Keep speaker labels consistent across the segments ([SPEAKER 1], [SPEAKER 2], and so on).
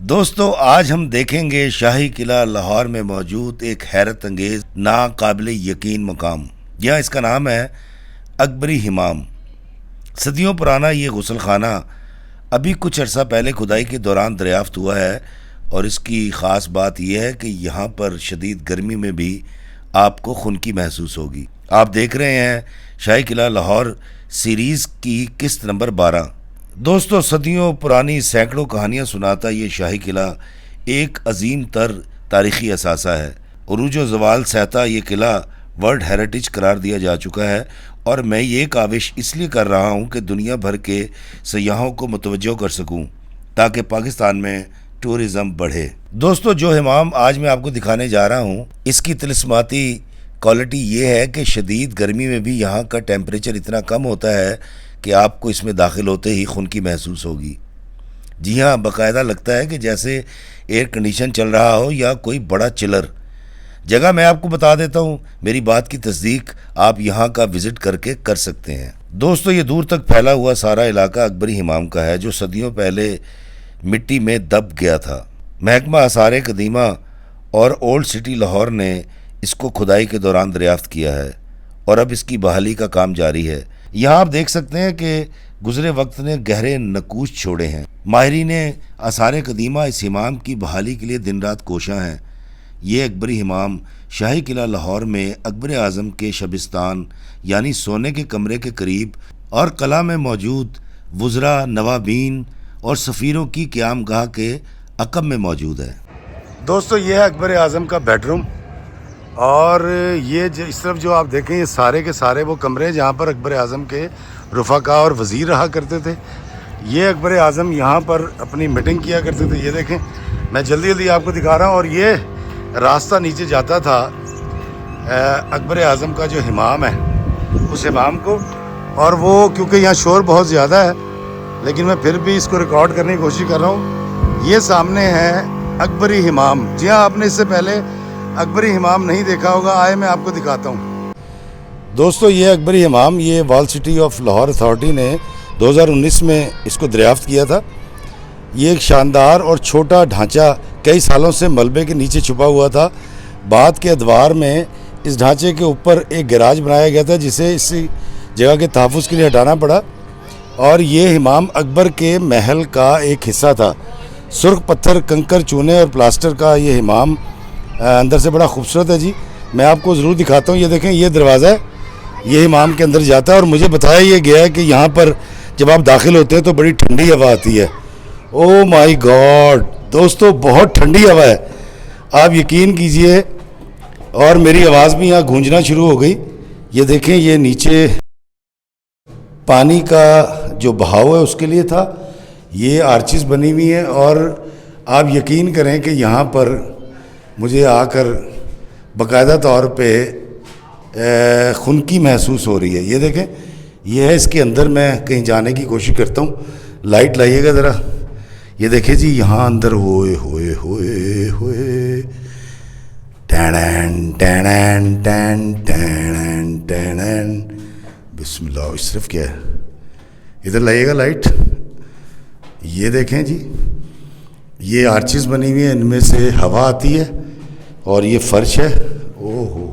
[SPEAKER 1] दोस्तों आज हम देखेंगे शाही किला लाहौर में मौजूद एक हैरत अंगेज नाकाबिल यकीन मकाम। यह इसका नाम है अकबरी हिमाम। सदियों पुराना ये गुसल खाना अभी कुछ अर्सा पहले खुदाई के दौरान दरियाफ्त हुआ है और इसकी ख़ास बात यह है कि यहाँ पर शदीद गर्मी में भी आपको खुनकी महसूस होगी। आप देख रहे हैं शाही किला लाहौर सीरीज़ की किस्त नंबर 12। दोस्तों सदियों पुरानी सैकड़ों कहानियाँ सुनाता ये शाही किला एक अजीम तर तारीख़ी असासा है। उरूज व ज़वाल सहता ये किला वर्ल्ड हेरिटेज करार दिया जा चुका है और मैं ये काविश इसलिए कर रहा हूँ कि दुनिया भर के सयाहों को मुतवज्जो कर सकूँ ताकि पाकिस्तान में टूरिज़म बढ़े। दोस्तों जो हिमाम आज मैं आपको दिखाने जा रहा हूँ इसकी तिलिस्माती क्वालिटी ये है कि शदीद गर्मी में भी यहाँ का टेम्परेचर इतना कम होता है कि आपको इसमें दाखिल होते ही खुनकी महसूस होगी। जी हाँ, बाकायदा लगता है कि जैसे एयर कंडीशन चल रहा हो या कोई बड़ा चिलर। जगह मैं आपको बता देता हूँ, मेरी बात की तस्दीक आप यहाँ का विज़िट करके कर सकते हैं। दोस्तों ये दूर तक फैला हुआ सारा इलाका अकबरी हिमाम का है जो सदियों पहले मिट्टी में दब गया था। महकमा आसार कदीमा और ओल्ड सिटी लाहौर ने इसको खुदाई के दौरान दरियाफ्त किया है और अब इसकी बहाली का काम जारी है। यहाँ आप देख सकते हैं कि गुज़रे वक्त ने गहरे नकूश छोड़े हैं। माहिरीन आसार कदीमा इस हिमाम की बहाली के लिए दिन रात कोशां हैं। ये अकबरी हिमाम शाही किला लाहौर में अकबर आज़म के शबिस्तान यानी सोने के कमरे के करीब और कला में मौजूद वुज़रा, नवाबीन और सफ़ीरों की क़यामगाह के अक़ब में मौजूद है। दोस्तों ये है अकबर आज़म का बेडरूम और ये इस तरफ जो आप देखें ये सारे के सारे वो कमरे जहाँ पर अकबर आज़म के रुफ़ाका और वज़ीर रहा करते थे। ये अकबर आज़म यहाँ पर अपनी मीटिंग किया करते थे। ये देखें, मैं जल्दी जल्दी आपको दिखा रहा हूँ। और ये रास्ता नीचे जाता था अकबर आज़म का जो हिमाम है उस हिमाम को। और वो क्योंकि यहाँ शोर बहुत ज़्यादा है लेकिन मैं फिर भी इसको रिकॉर्ड करने की कोशिश कर रहा हूँ। ये सामने है अकबरी हिमाम। जी हाँ, आपने इससे पहले अकबरी हिमाम नहीं देखा होगा, आए मैं आपको दिखाता हूँ। दोस्तों ये अकबरी हिमाम ये wall city of Lahore authority ने 2019 में इसको दरियाफ्त किया था। ये एक शानदार और छोटा ढांचा कई सालों से मलबे के नीचे छुपा हुआ था। बाद के अदवार में इस ढांचे के ऊपर एक गैराज बनाया गया था जिसे इसी जगह के तहफ़्फ़ुज़ के लिए हटाना पड़ा। और ये हिमाम अकबर के महल का एक हिस्सा था। सुर्ख पत्थर, कंकर, चूने और प्लास्टर का ये हिमाम अंदर से बड़ा खूबसूरत है जी। मैं आपको ज़रूर दिखाता हूँ। ये देखें, ये दरवाज़ा है, ये हिमाम के अंदर जाता है और मुझे बताया ये गया है कि यहाँ पर जब आप दाखिल होते हैं तो बड़ी ठंडी हवा आती है। ओह माय गॉड दोस्तों, बहुत ठंडी हवा है, आप यकीन कीजिए। और मेरी आवाज़ भी यहाँ गूंजना शुरू हो गई। ये देखें, ये नीचे पानी का जो बहाव है उसके लिए था। ये आर्चिस बनी हुई हैं और आप यकीन करें कि यहाँ पर मुझे आकर बाकायदा तौर पे खुनकी महसूस हो रही है। ये देखें, ये है इसके अंदर। मैं कहीं जाने की कोशिश करता हूँ, लाइट लाइएगा ज़रा। ये देखें जी, यहाँ अंदर होए होए होए होए टैन टैन टैन टैन टैन। बिस्मिल्लाह, सिर्फ क्या है, इधर लाइएगा लाइट। ये देखें जी, ये आर्चिस बनी हुई है, इनमें से हवा आती है और ये फर्श है। ओ हो,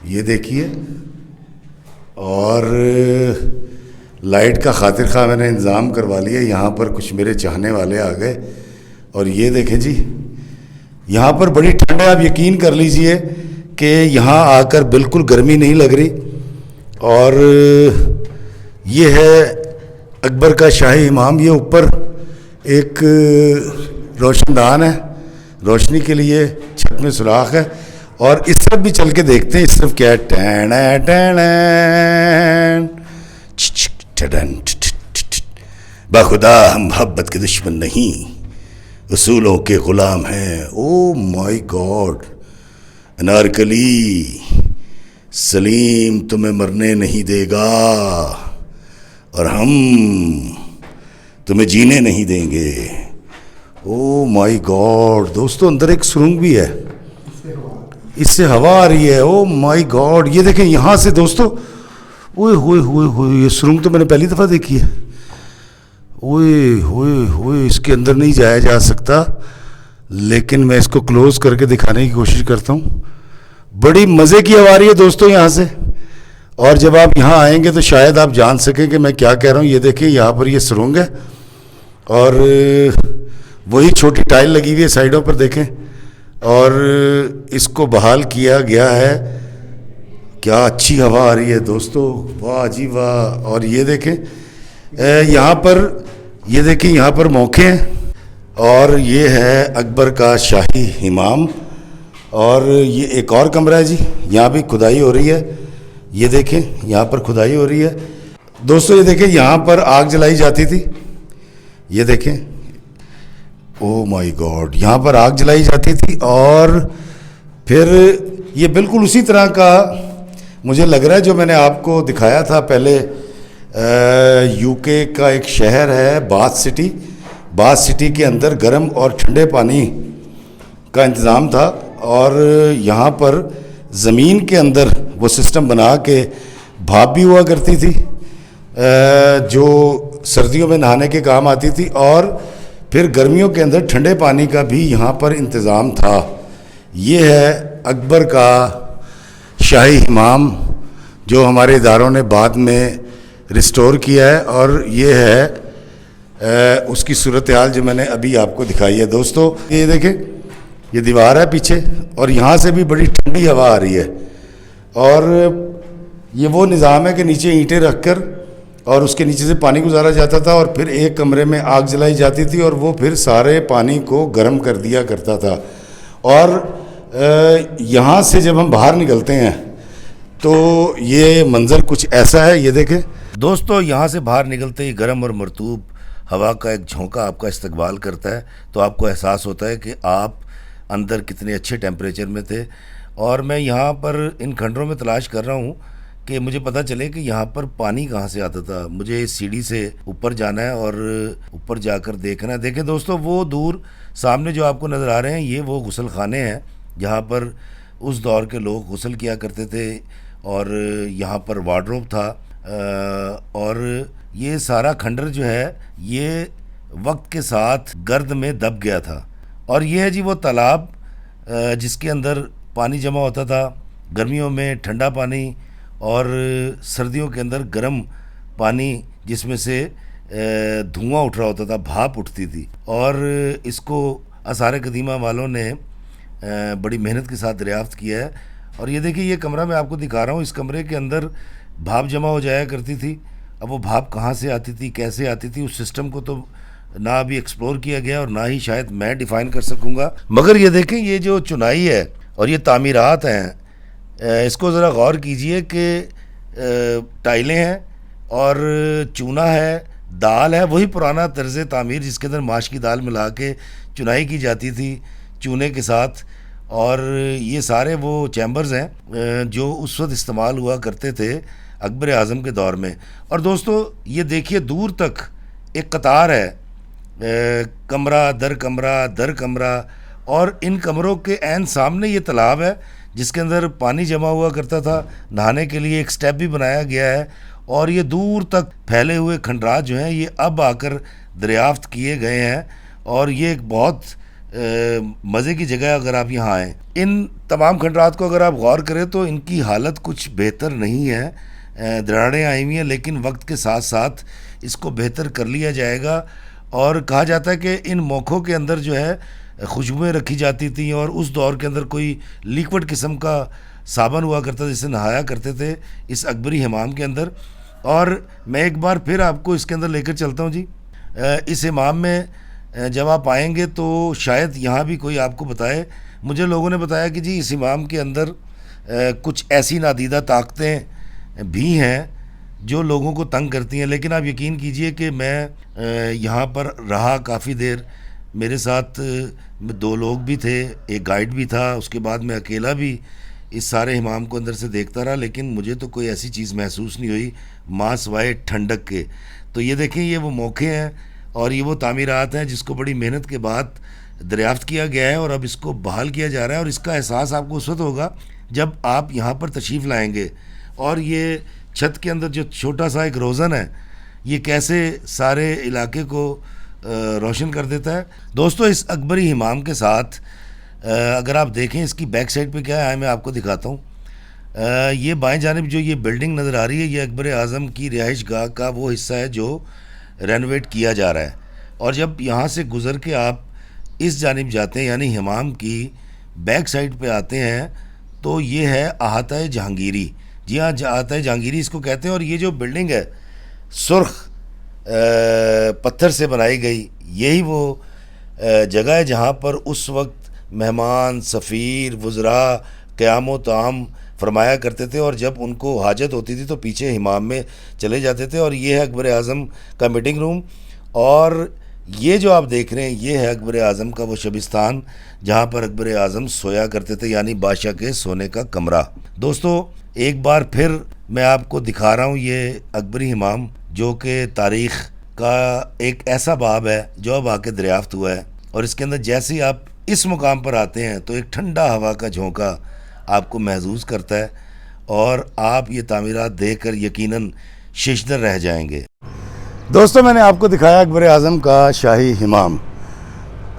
[SPEAKER 1] ये देखिए। और लाइट का खातिर खा मैंने इंतज़ाम करवा लिया। यहाँ पर कुछ मेरे चाहने वाले आ गए और ये देखें जी, यहाँ पर बड़ी ठंड है। आप यकीन कर लीजिए कि यहाँ आकर बिल्कुल गर्मी नहीं लग रही। और ये है अकबर का शाही इमाम। ये ऊपर एक रोशनदान है, रोशनी के लिए छत में सुराख है। और इस तरफ भी चल के देखते हैं, इस तरफ क्या है। टैन टैन बाखुदा हम मोहब्बत के दुश्मन नहीं, उसूलों के ग़ुलाम हैं। Oh my God, Anarkali Salim तुम्हें मरने नहीं देगा और हम तुम्हें जीने नहीं देंगे। ओ माय गॉड दोस्तों, अंदर एक सुरंग भी है, इससे हवा आ रही है। ओ माय गॉड, ये देखें यहाँ से दोस्तों, ओए होए होए होए, ये सुरंग तो मैंने पहली दफ़ा देखी है। ओए होए होए, इसके अंदर नहीं जाया जा सकता, लेकिन मैं इसको क्लोज करके दिखाने की कोशिश करता हूँ। बड़ी मज़े की हवा आ रही है दोस्तों यहाँ से। और जब आप यहाँ आएंगे तो शायद आप जान सकें कि मैं क्या कह रहा हूँ। ये देखिए, यहाँ पर ये सुरंग है और वही छोटी टाइल लगी हुई है साइडों पर, देखें। और इसको बहाल किया गया है। क्या अच्छी हवा आ रही है दोस्तों, वाह जी वाह। और ये देखें यहाँ पर, ये देखें यहाँ पर मौके हैं। और ये है अकबर का शाही हिमाम। और ये एक और कमरा है जी, यहाँ भी खुदाई हो रही है। ये देखें यहाँ पर खुदाई हो रही है दोस्तों। ये देखें यहाँ पर आग जलाई जाती थी। ये देखें, ओ माय गॉड, यहाँ पर आग जलाई जाती थी। और फिर ये बिल्कुल उसी तरह का मुझे लग रहा है जो मैंने आपको दिखाया था पहले। यूके का एक शहर है बाथ सिटी। बाथ सिटी के अंदर गर्म और ठंडे पानी का इंतज़ाम था। और यहाँ पर ज़मीन के अंदर वो सिस्टम बना के भाप भी हुआ करती थी, जो सर्दियों में नहाने के काम आती थी। और फिर गर्मियों के अंदर ठंडे पानी का भी यहाँ पर इंतज़ाम था। ये है अकबर का शाही हिमाम, जो हमारे इदारों ने बाद में रिस्टोर किया है। और ये है उसकी सूरत हाल जो मैंने अभी आपको दिखाई है दोस्तों। ये देखें, ये दीवार है पीछे और यहाँ से भी बड़ी ठंडी हवा आ रही है। और ये वो निज़ाम है कि नीचे ईंटें रखकर और उसके नीचे से पानी गुजारा जाता था और फिर एक कमरे में आग जलाई जाती थी और वो फिर सारे पानी को गर्म कर दिया करता था। और यहाँ से जब हम बाहर निकलते हैं तो ये मंज़र कुछ ऐसा है। ये देखें दोस्तों, यहाँ से बाहर निकलते ही गर्म और मरतूब हवा का एक झोंका आपका इस्तकबाल करता है, तो आपको एहसास होता है कि आप अंदर कितने अच्छे टेम्परेचर में थे। और मैं यहाँ पर इन खंडरों में तलाश कर रहा हूँ कि मुझे पता चले कि यहाँ पर पानी कहाँ से आता था। मुझे इस सीढ़ी से ऊपर जाना है और ऊपर जाकर देखना है। देखें दोस्तों, वो दूर सामने जो आपको नज़र आ रहे हैं, ये वो गुसल खाने हैं जहाँ पर उस दौर के लोग गुसल किया करते थे। और यहाँ पर वार्डरोब था। और ये सारा खंडर जो है ये वक्त के साथ गर्द में दब गया था। और ये है जी वो तालाब जिसके अंदर पानी जमा होता था, गर्मियों में ठंडा पानी और सर्दियों के अंदर गर्म पानी, जिसमें से धुआं उठ रहा होता था, भाप उठती थी। और इसको आसार कदीमा वालों ने बड़ी मेहनत के साथ दरियाफ्त किया है। और ये देखिए, ये कमरा मैं आपको दिखा रहा हूँ। इस कमरे के अंदर भाप जमा हो जाया करती थी। अब वो भाप कहाँ से आती थी, कैसे आती थी, उस सिस्टम को तो ना अभी एक्सप्लोर किया गया और ना ही शायद मैं डिफ़ाइन कर सकूँगा। मगर ये देखें, ये जो चुनाई है और ये तामीरात हैं, इसको ज़रा गौर कीजिए कि टाइलें हैं और चूना है, दाल है, वही पुराना तर्ज़ तामीर जिसके अंदर माश की दाल मिला के चुनाई की जाती थी चूने के साथ। और ये सारे वो चैम्बर्स हैं जो उस वक्त इस्तेमाल हुआ करते थे अकबर आज़म के दौर में। और दोस्तों ये देखिए, दूर तक एक कतार है, कमरा दर कमरा दर कमरा। और इन कमरों के ऐन सामने ये तालाब है जिसके अंदर पानी जमा हुआ करता था। नहाने के लिए एक स्टेप भी बनाया गया है। और ये दूर तक फैले हुए खंडरात जो हैं ये अब आकर दरियाफ्त किए गए हैं। और ये एक बहुत मज़े की जगह है अगर आप यहाँ आएँ। इन तमाम खंडरात को अगर आप गौर करें तो इनकी हालत कुछ बेहतर नहीं है। दरारें आई हुई हैं, लेकिन वक्त के साथ साथ इसको बेहतर कर लिया जाएगा। और कहा जाता है कि इन मौक़ों के अंदर जो है खुशबुएँ रखी जाती थी और उस दौर के अंदर कोई लिक्विड किस्म का साबुन हुआ करता था जिससे नहाया करते थे इस अकबरी हमाम के अंदर। और मैं एक बार फिर आपको इसके अंदर लेकर चलता हूँ जी। इस हमाम में जब आप आएंगे तो शायद यहाँ भी कोई आपको बताए। मुझे लोगों ने बताया कि जी इस हमाम के अंदर कुछ ऐसी नादीदा ताकतें भी हैं जो लोगों को तंग करती हैं। लेकिन आप यकीन कीजिए कि मैं यहाँ पर रहा काफ़ी देर। मेरे साथ 2 लोग भी थे, एक गाइड भी था। उसके बाद मैं अकेला भी इस सारे हमाम को अंदर से देखता रहा, लेकिन मुझे तो कोई ऐसी चीज़ महसूस नहीं हुई माँ सिवाय ठंडक के। तो ये देखें, ये वो मौके हैं और ये वो तामीरात हैं जिसको बड़ी मेहनत के बाद दरियाफ्त किया गया है और अब इसको बहाल किया जा रहा है। और इसका एहसास आपको उस वक्त होगा जब आप यहाँ पर तशरीफ़ लाएँगे। और ये छत के अंदर जो छोटा सा एक रोज़न है, ये कैसे सारे इलाके को रोशन कर देता है। दोस्तों, इस अकबरी हिमाम के साथ अगर आप देखें इसकी बैक साइड पे क्या है, मैं आपको दिखाता हूँ। ये बाएं जानिब जो ये बिल्डिंग नज़र आ रही है, ये अकबर आज़म की रिहाइश गाह का वो हिस्सा है जो रेनोवेट किया जा रहा है। और जब यहाँ से गुज़र के आप इस जानिब जाते हैं, यानी हिमाम की बैक साइड पे आते हैं, तो ये है अहाता जहांगीरी। जी हाँ, अहाता जहांगीरी इसको कहते हैं। और ये जो बिल्डिंग है सुर्ख पत्थर से बनाई गई, यही वो जगह है जहाँ पर उस वक्त मेहमान, सफ़ीर, वज़रा क़याम ताम फरमाया करते थे, और जब उनको हाजत होती थी तो पीछे हिमाम में चले जाते थे। और ये है अकबर आज़म का मीटिंग रूम। और ये जो आप देख रहे हैं, ये है अकबर आज़म का वो शबिस्तान जहाँ पर अकबर आज़म सोया करते थे, यानी बादशाह के सोने का कमरा। दोस्तों, एक बार फिर मैं आपको दिखा रहा हूँ ये अकबरी हिमाम, जो कि तारीख़ का एक ऐसा बाब है जो अब आके दरियाफ्त हुआ है। और इसके अंदर जैसे ही आप इस मुकाम पर आते हैं तो एक ठंडा हवा का झोंका आपको महसूस करता है, और आप ये तामीरात देखकर यकीनन शिशदर रह जाएंगे। दोस्तों, मैंने आपको दिखाया अकबर आज़म का शाही हिमाम,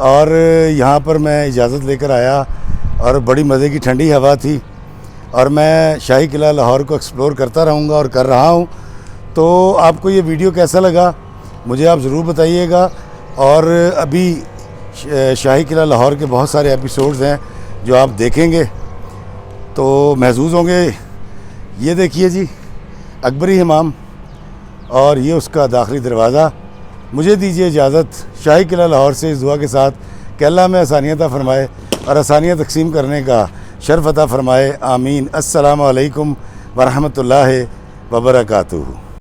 [SPEAKER 1] और यहाँ पर मैं इजाज़त लेकर आया और बड़ी मज़े की ठंडी हवा थी, और मैं शाही किला लाहौर को एक्सप्लोर करता रहूँगा और कर रहा हूँ। तो आपको ये वीडियो कैसा लगा मुझे आप ज़रूर बताइएगा। और अभी शाही किला लाहौर के बहुत सारे एपिसोड्स हैं जो आप देखेंगे तो महसूस होंगे। ये देखिए जी, अकबरी हिमाम, और ये उसका दाखिली दरवाज़ा। मुझे दीजिए इजाज़त शाही किला लाहौर से इस दुआ के साथ कि अल्लाह में आसानियत अता फ़रमाए और आसानियाँ तकसीम करने का शर्फ़ अता फ़रमाए। आमीन। अस्सलामु अलैकुम वरहमतुल्लाहि वबरकातुहू।